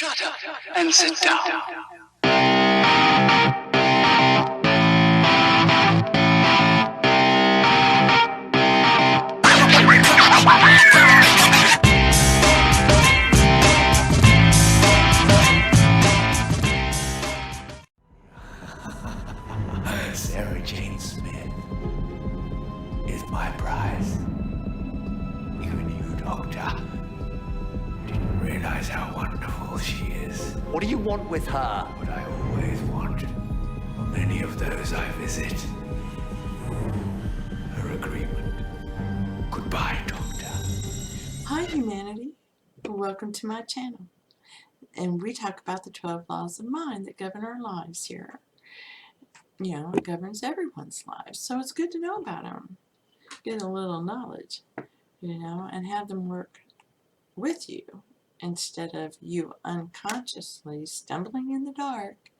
Shut up and sit down. Sarah Jane Smith is my prize. Even you, Doctor, didn't realize how wonderful she is. What do you want with her? What I always want for many of those I visit. Her agreement. Goodbye, Doctor. Hi, humanity. Welcome to my channel. And we talk about the 12 laws of mind that govern our lives here. You know, it governs everyone's lives. So it's good to know about them. Get a little knowledge, you know, and have them work with you instead of you unconsciously stumbling in the dark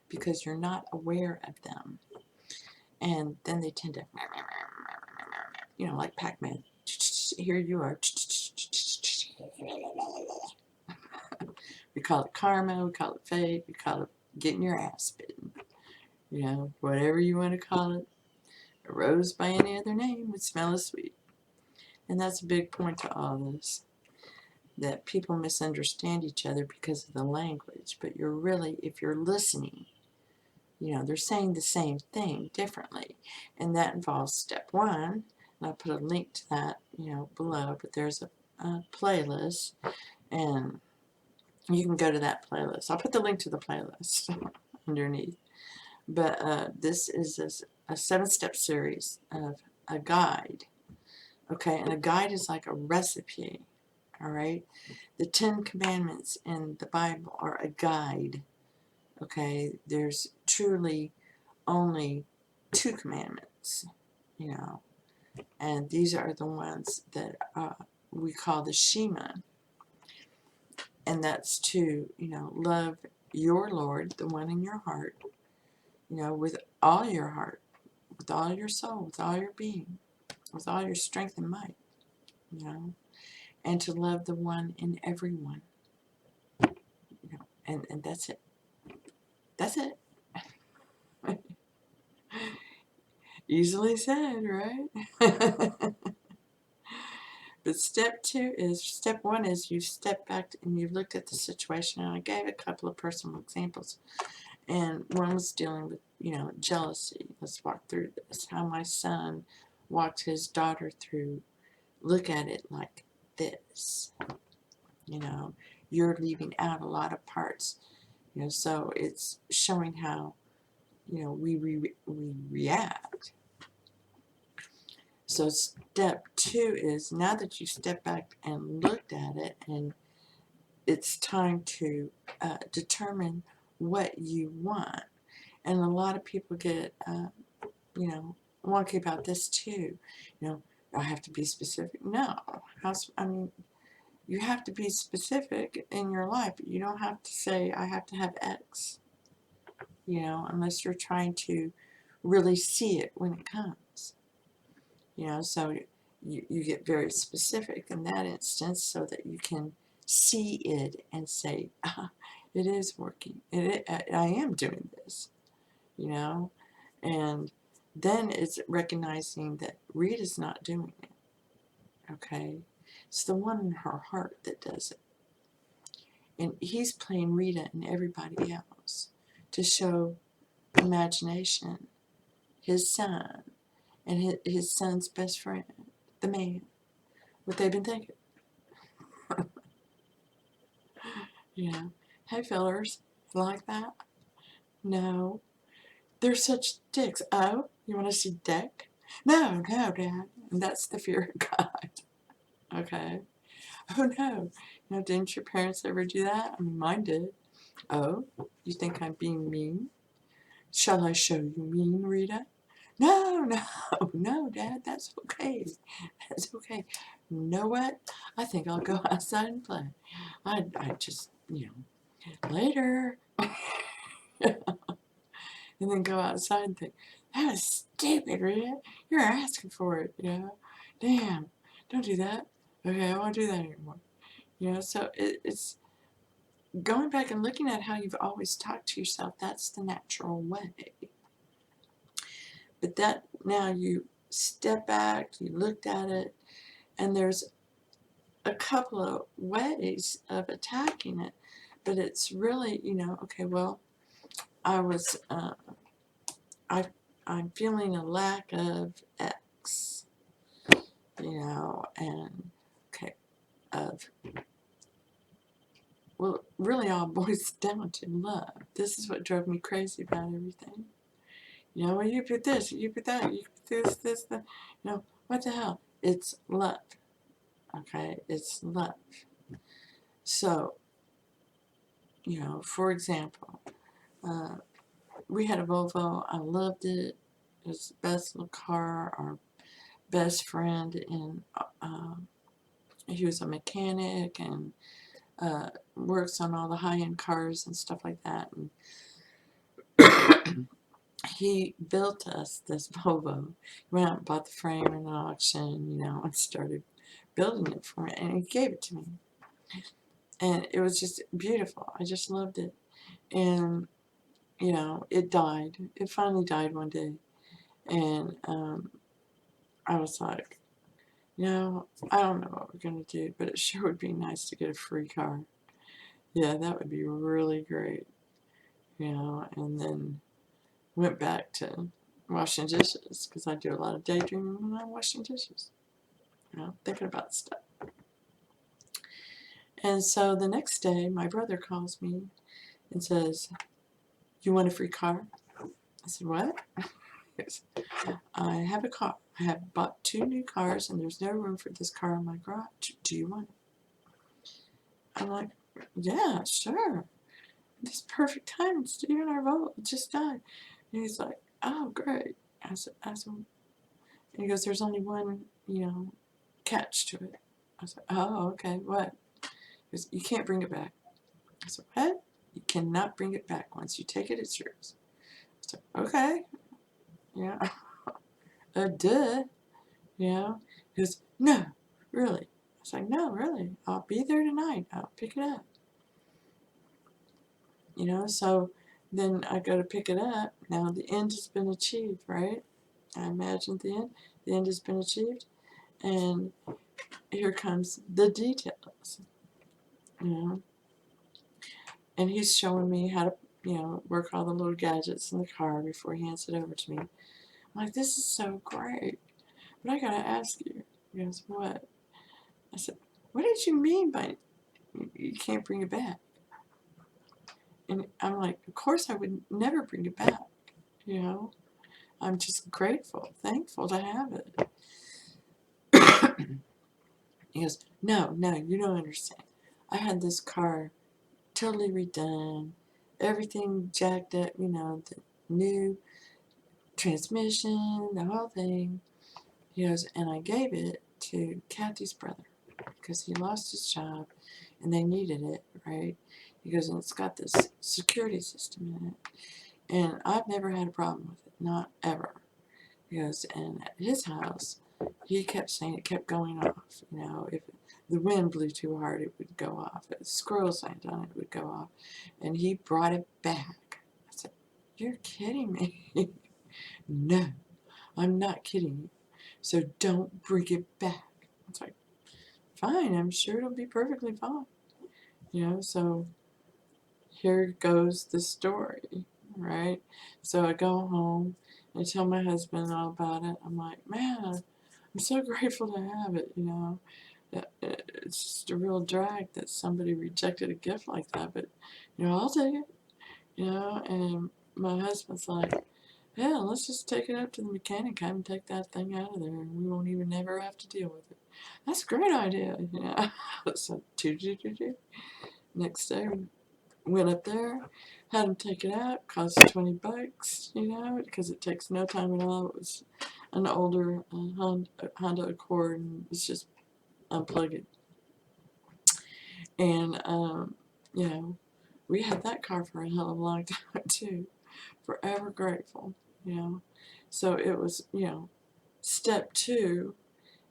because you're not aware of them. And then they tend to, you know, like Pac-Man. Here you are. We call it karma, we call it fate, we call it getting your ass bitten. You know, whatever you want to call it. A rose by any other name would smell as sweet. And that's a big point to all this. That people misunderstand each other because of the language. But you're really, if you're listening, you know, they're saying the same thing differently. And that involves step one. And I'll put a link to that, you know, below. But there's a playlist. And you can go to that playlist. I'll put the link to the playlist underneath. But this is a 7-step series of a guide. Okay, and a guide is like a recipe. All right, the 10 commandments in the Bible are a guide. Okay, there's truly only 2 commandments, you know, and these are the ones that we call the Shema. And that's to, you know, love your Lord, the one in your heart, you know, with all your heart, with all your soul, with all your being, with all your strength and might, you know, and to love the one in everyone, you know, and that's it. That's it. Easily said, right? But step one is you step back and you've looked at the situation, and I gave a couple of personal examples. And one was dealing with, you know, jealousy. Let's walk through this. How my son walked his daughter through. Look at it like this. You know, you're leaving out a lot of parts. You know, so it's showing how, you know, we react. So step 2 is, now that you step back and looked at it, and it's time to determine what you want. And a lot of people get, you know, wonky about this too. You know, I have to be specific. No, I mean, you have to be specific in your life. You don't have to say, I have to have X, you know, unless you're trying to really see it when it comes. You know, so you get very specific in that instance so that you can see it and say, it is working. I am doing this, you know. And then it's recognizing that Rita's not doing it, okay? It's the one in her heart that does it. And he's playing Rita and everybody else to show imagination, his son, and his son's best friend, the man, what they've been thinking. You know, hey fellers, like that? No. They're such dicks. Oh, you want to see dick? No, Dad. And that's the fear of God. Okay. Oh no. Now, didn't your parents ever do that? I mean, mine did. Oh, you think I'm being mean? Shall I show you mean, Rita? No, Dad, that's okay. That's okay. You know what? I think I'll go outside and play. I just, you know, later. And then go outside and think, that was stupid, Rita. You're asking for it, you know. Damn, don't do that. Okay, I won't do that anymore. You know, so it's going back and looking at how you've always talked to yourself, that's the natural way. But that now you step back, you looked at it, and there's a couple of ways of attacking it, but it's really, okay, well, I was, I'm feeling a lack of X, and okay, well, really all boils down to love. This is what drove me crazy about everything. Well, you put this, you put that, you put this, that. What the hell? It's love. Okay, it's love. So, for example, we had a Volvo. I loved it. It was the best little car. Our best friend, and he was a mechanic and works on all the high-end cars and stuff like that. And he built us this Volvo. He went out and bought the frame in an auction, and started building it for me. And he gave it to me. And it was just beautiful. I just loved it. And, it died. It finally died one day. And I was like, I don't know what we're going to do, but it sure would be nice to get a free car. Yeah, that would be really great. And then went back to washing dishes, because I do a lot of daydreaming when I'm washing dishes, thinking about stuff. And so the next day, my brother calls me and says, "You want a free car?" I said, "What?" He goes, "I have a car. I have bought 2 new cars, and there's no room for this car in my garage. Do you want it?" I'm like, "Yeah, sure. This is perfect time. Steve our vote just died." And he's like, "Oh, great." I said, and he goes, "There's only one, catch to it." I said, "Oh, okay. What?" He goes, "You can't bring it back." I said, "What?" "You cannot bring it back. Once you take it, it's yours." I said, "Okay." Yeah. Duh. He goes, "No, really." I was like, "No, really. I'll be there tonight. I'll pick it up." So then I go to pick it up. Now the end has been achieved, right? I imagine the end. The end has been achieved. And here comes the details, And he's showing me how to, work all the little gadgets in the car before he hands it over to me. I'm like, "This is so great. But I gotta ask you." He goes, "What?" I said, "What did you mean by you can't bring it back?" And I'm like, "Of course I would never bring it back. I'm just grateful, thankful to have it." He goes, No, you don't understand. I had this car totally redone, everything jacked up, the new transmission, the whole thing." He goes, "And I gave it to Kathy's brother because he lost his job and they needed it, right?" He goes, "And it's got this security system in it. And I've never had a problem with it, not ever." He goes, "And at his house, he kept saying it kept going off. If the wind blew too hard, it would go off. If squirrels landed on it, it would go off. And he brought it back." I said, "You're kidding me." "No, I'm not kidding you. So don't bring it back." It's like, "Fine, I'm sure it'll be perfectly fine." So here goes the story, right? So I go home and I tell my husband all about it. I'm like, "Man, I'm so grateful to have it, It's just a real drag that somebody rejected a gift like that, but, I'll take it, And my husband's like, "Yeah, let's just take it up to the mechanic, have him take that thing out of there, and we won't even never have to deal with it." That's a great idea, So, next day, we went up there, had him take it out, cost $20, because it takes no time at all. It was an older Honda Accord, and it's just unplug it. And, we had that car for a hell of a long time, too. Forever grateful, So it was, step 2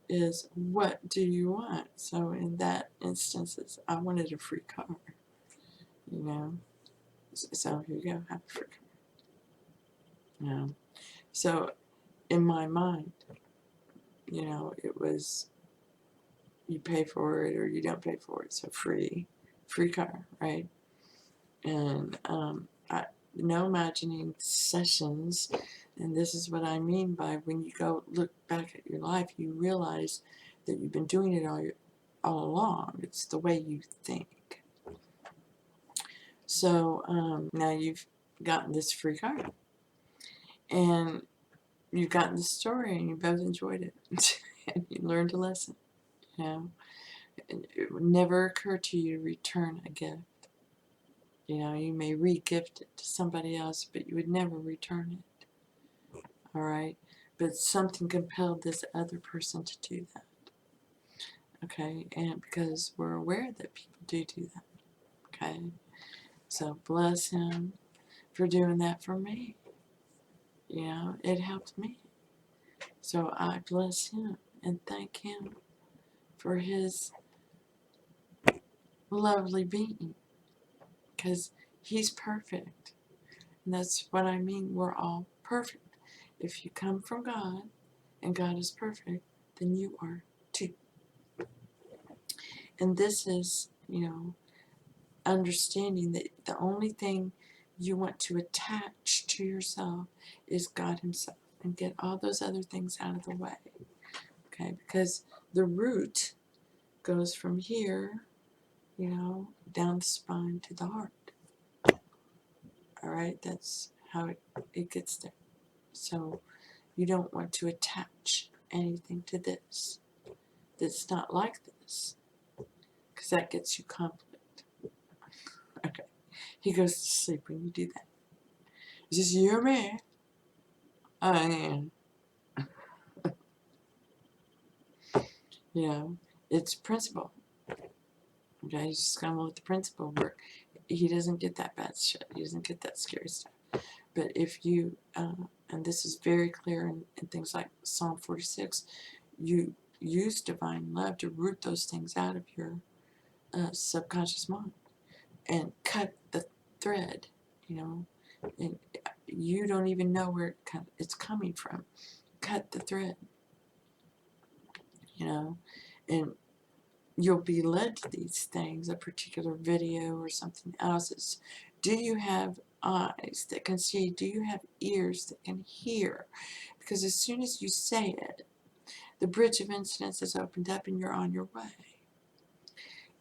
is, what do you want? So in that instance, I wanted a free car, know. So here you go, have a free car. You know. So in my mind, you know, it was you pay for it or you don't pay for it, so free car, right? And no imagining sessions, and this is what I mean by when you go look back at your life, you realize that you've been doing it all along. It's the way you think. So now you've gotten this free car, and you've gotten the story, and you both enjoyed it, and you learned a lesson. You know, it would never occur to you to return a gift. You know, you may re-gift it to somebody else, but you would never return it. All right? But something compelled this other person to do that. Okay? And because we're aware that people do that. Okay? So bless him for doing that for me. You know, it helped me. So I bless him and thank him for his lovely being. Because he's perfect. And that's what I mean. We're all perfect. If you come from God and God is perfect, then you are too. And this is, you know, understanding that the only thing you want to attach to yourself is God himself, and get all those other things out of the way. Okay? Because the root goes from here, you know, down the spine to the heart. All right? That's how it gets there. So you don't want to attach anything to this that's not like this, because that gets you conflict. Okay. He goes to sleep when you do that. Is this you or me? I am. You know, it's principle. Okay, he's just gonna let the principle work. He doesn't get that bad shit. He doesn't get that scary stuff. But if you, and this is very clear in things like Psalm 46, you use divine love to root those things out of your subconscious mind and cut the thread, you know, and you don't even know where it's coming from. Cut the thread, you know, and you'll be led to these things, a particular video or something else. Do you have eyes that can see? Do you have ears that can hear? Because as soon as you say it, the bridge of incidents is opened up and you're on your way.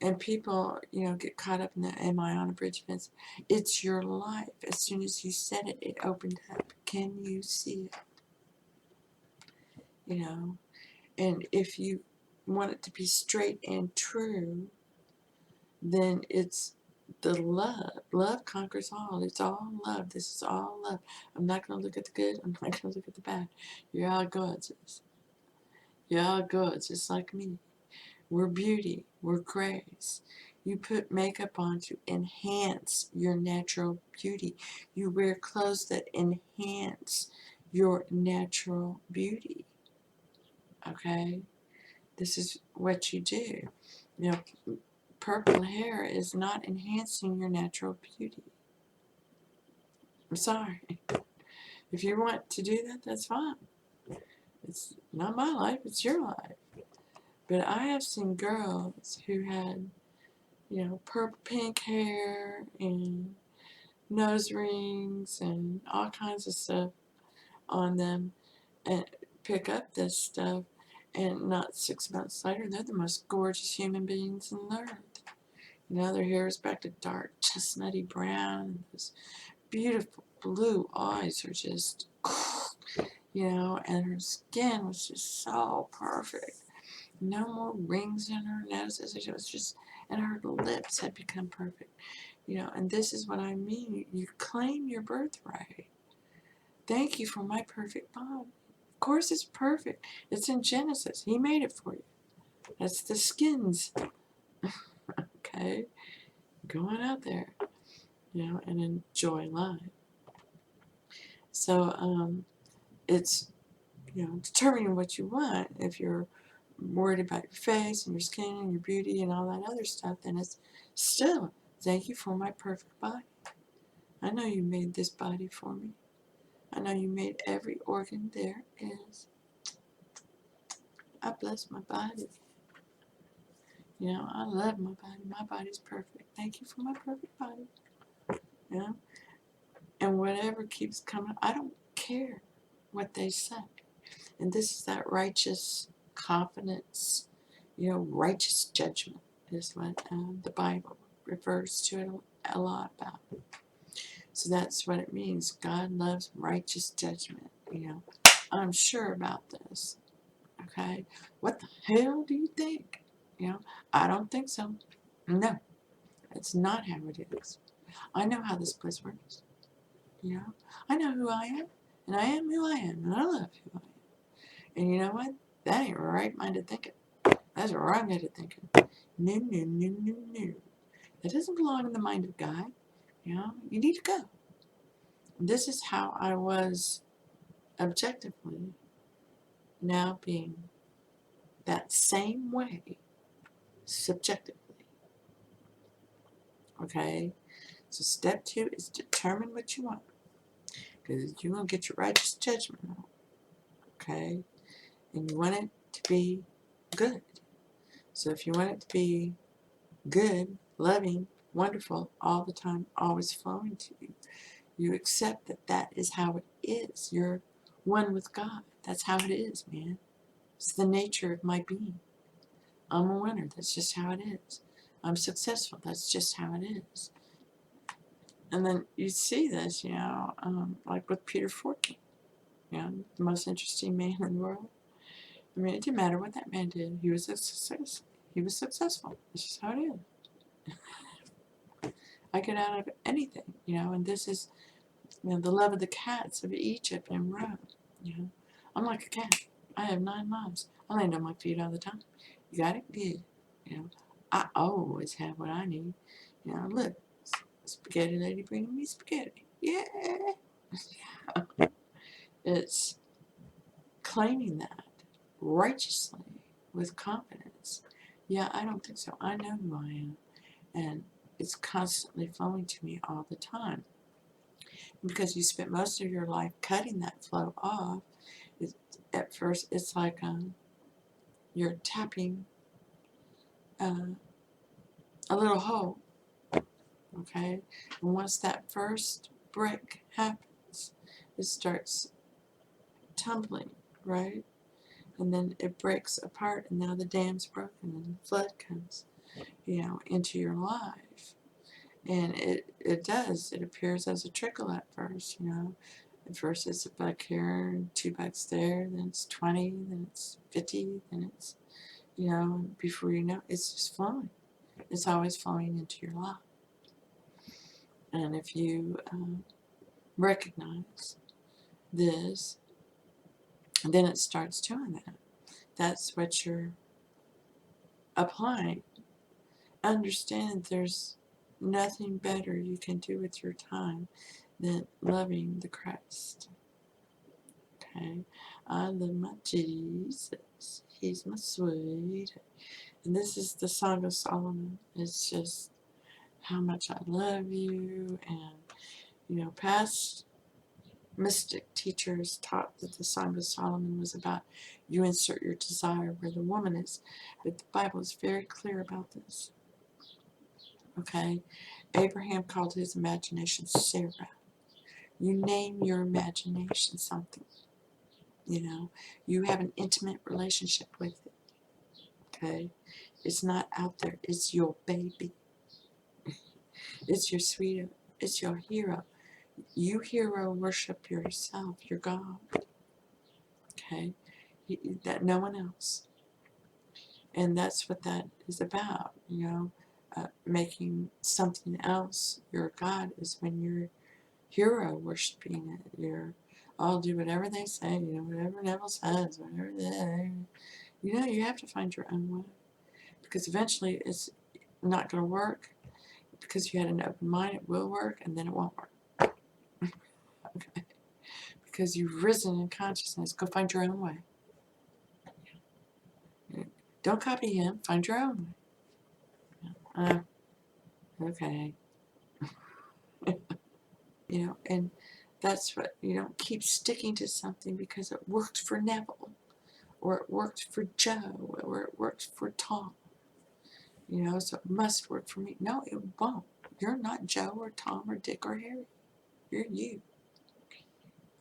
And people, you know, get caught up in the, am I on a bridge of incidents? It's your life. As soon as you said it, it opened up. Can you see it? You know, and if you want it to be straight and true, then it's the love. Love conquers all. It's all love. This is all love. I'm not going to look at the good. I'm not going to look at the bad. You're all good. You're all good, just like me. We're beauty. We're grace. You put makeup on to enhance your natural beauty. You wear clothes that enhance your natural beauty. Okay? This is what you do. You know, purple hair is not enhancing your natural beauty. I'm sorry. If you want to do that, that's fine. It's not my life, it's your life. But I have seen girls who had, you know, purple pink hair and nose rings and all kinds of stuff on them and pick up this stuff, and not 6 months later, they're the most gorgeous human beings on the earth. You know, their hair is back to dark, chestnutty brown, and those beautiful blue eyes are just, you know, and her skin was just so perfect. No more rings in her nose. It was just, and her lips had become perfect. You know, and this is what I mean. You claim your birthright. Thank you for my perfect body. Of course it's perfect. It's in Genesis. He made it for you. That's the skins. Okay? Go on out there, you know, and enjoy life. So, it's, you know, determining what you want. If you're worried about your face and your skin and your beauty and all that other stuff, then it's Thank you for my perfect body. I know you made this body for me. I know you made every organ there is. I bless my body. You know, I love my body. My body's perfect. Thank you for my perfect body. You know? And whatever keeps coming, I don't care what they say. And this is that righteous confidence, you know, righteous judgment is what the Bible refers to it a lot about. So that's what it means. God loves righteous judgment. You know, I'm sure about this. Okay? What the hell do you think? You know, I don't think so. No, it's not how it is. I know how this place works. You know, I know who I am, and I am who I am, and I love who I am. And you know what? That ain't right-minded thinking. That's wrong-minded thinking. No, no, no, no, no. That doesn't belong in the mind of God. You know, you need to go. This is how I was objectively, now being that same way subjectively. Okay? So step 2 is determine what you want. Because you're going to get your righteous judgment on. Okay? And you want it to be good. So if you want it to be good, loving, wonderful, all the time, always flowing to you, you accept that that is how it is. You're one with God. That's how it is, man. It's the nature of my being. I'm a winner. That's just how it is. I'm successful. That's just how it is. And then you see this, you know, like with Peter Fortin, you know, the most interesting man in the world. I mean, it didn't matter what that man did. He was a success. He was successful. This is how it is. I get out of anything, you know, and this is, you know, the love of the cats of Egypt and Rome. You know, I'm like a cat. I have 9 lives. I land on my feet all the time. You got it? Good. You know, I always have what I need. You know, look, spaghetti lady bringing me spaghetti. Yeah. It's claiming that righteously with confidence. Yeah, I don't think so. I know who I am. And it's constantly flowing to me all the time. Because you spent most of your life cutting that flow off, at first it's like you're tapping a little hole, okay? And once that first break happens, it starts tumbling, right? And then it breaks apart, and now the dam's broken, and the flood comes, you know, into your life. And it does. It appears as a trickle at first, you know. At first it's a buck here, and 2 bucks there, then it's 20, then it's 50, then it's, you know, before you know, it's just flowing. It's always flowing into your life. And if you recognize this, then it starts doing that. That's what you're applying. Understand there's nothing better you can do with your time than loving the Christ. Okay? I love my Jesus. He's my sweet. And this is the Song of Solomon. It's just how much I love you. And, you know, past mystic teachers taught that the Song of Solomon was about you insert your desire where the woman is. But the Bible is very clear about this. Okay? Abraham called his imagination Sarah. You name your imagination something. You know, you have an intimate relationship with it. Okay? It's not out there. It's your baby. It's your sweetheart. It's your hero. You hero worship yourself, your God. Okay? That no one else. And that's what that is about, you know. Making something else your God is when you're hero worshiping it. You're, I'll do whatever they say, you know, whatever Neville says, whatever they, you know, you have to find your own way. Because eventually it's not going to work. Because you had an open mind, it will work, and then it won't work. Okay? Because you've risen in consciousness, go find your own way. Don't copy him, find your own way. Okay. and that's what, keep sticking to something because it worked for Neville, or it worked for Joe, or it worked for Tom, so it must work for me. No, it won't. You're not Joe or Tom or Dick or Harry. You're you.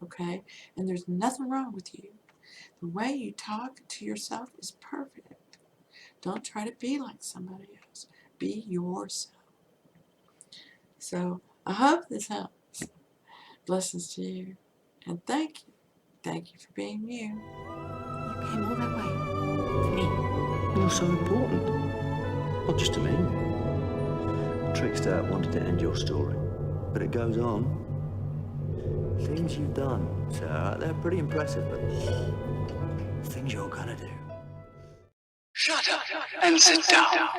Okay? And there's nothing wrong with you. The way you talk to yourself is perfect. Don't try to be like somebody else. Be yourself. So I hope this helps. Blessings to you. And thank you. Thank you for being you. You came all that way for me. You're so important. Not just to me. Trickster wanted to end your story, but it goes on. Things you've done, sir, they're pretty impressive, but things you're gonna do. Shut up and sit down.